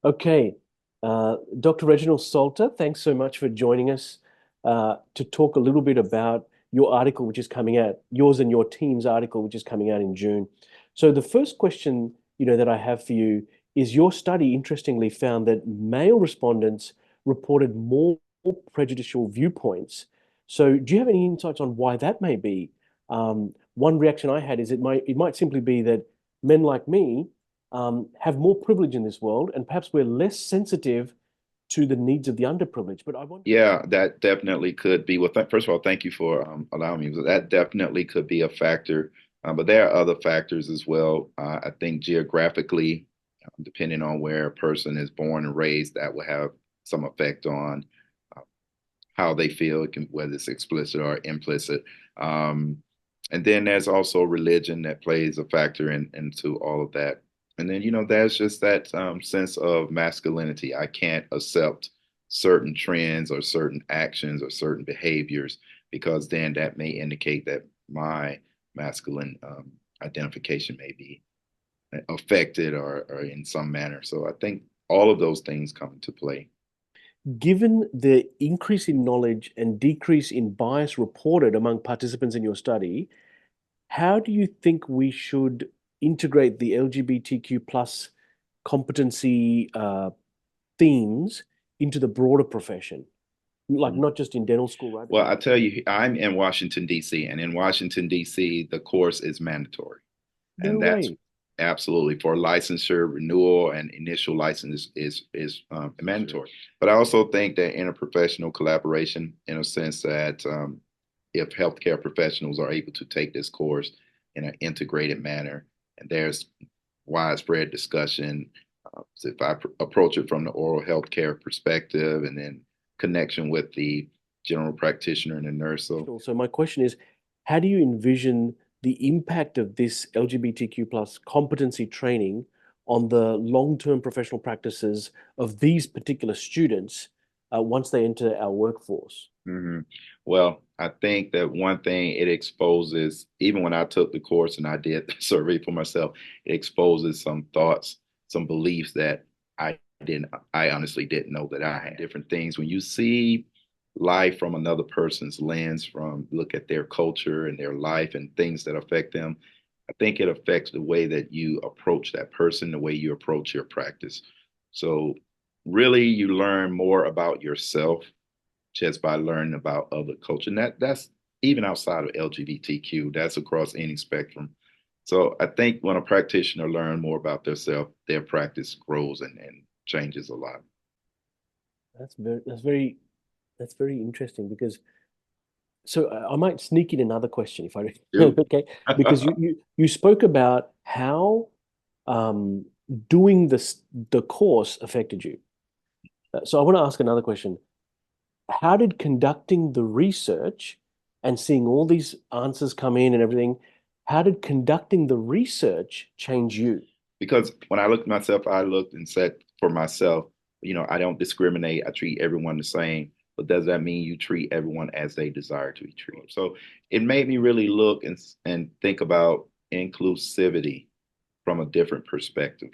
Okay, Dr. Reginald Salter, thanks so much for joining us to talk a little bit about your article, which is coming out, yours and your team's article, which is coming out in June. So the first question, that I have for you is your study interestingly found that male respondents reported more prejudicial viewpoints. So do you have any insights on why that may be? One reaction I had is it might simply be that men like me have more privilege in this world, and perhaps we're less sensitive to the needs of the underprivileged. But I wonder. Yeah, that definitely could be. Well, th first of all, thank you for allowing me. That definitely could be a factor, but there are other factors as well. I think geographically, depending on where a person is born and raised, that will have some effect on uh, how they feel, whether it's explicit or implicit. Um, and then there's also religion that plays a factor into all of that. And then, there's just that sense of masculinity. I can't accept certain trends or certain actions or certain behaviors because then that may indicate that my masculine identification may be affected or in some manner. So I think all of those things come into play. Given the increase in knowledge and decrease in bias reported among participants in your study, how do you think we should integrate the LGBTQ plus competency themes into the broader profession? Like not just in dental school, right? But Well, in I tell you, I'm in Washington, D.C., and in Washington, D.C., the course is mandatory. no And that's way. absolutely for licensure renewal and initial license is mandatory. But I also think that interprofessional collaboration, in a sense that if healthcare professionals are able to take this course in an integrated manner, and there's widespread discussion, so if I approach it from the oral healthcare perspective, and then connection with the general practitioner and the nurse. So So my question is, how do you envision the impact of this LGBTQ plus competency training on the long-term professional practices of these particular students once they enter our workforce? hmm Well, I think that one thing it exposes, even when I took the course and I did the survey for myself, it exposes some thoughts, some beliefs that I honestly didn't know that I had. Different things. When you see life from another person's lens, from look at their culture and their life and things that affect them, I think it affects the way that you approach that person, the way you approach your practice. So really you learn more about yourself just by learning about other culture. And that's even outside of LGBTQ, that's across any spectrum. So I think when a practitioner learns more about themselves, their practice grows and changes a lot. That's very interesting because so I might sneak in another question if I Dude. okay, because you spoke about how um, doing the course affected you. So I want to ask another question. How did conducting the research and seeing all these answers come in and everything, how did conducting the research change you? Because when I looked at myself, I looked and said for myself, I don't discriminate. I treat everyone the same. But does that mean you treat everyone as they desire to be treated? So it made me really look and think about inclusivity from a different perspective.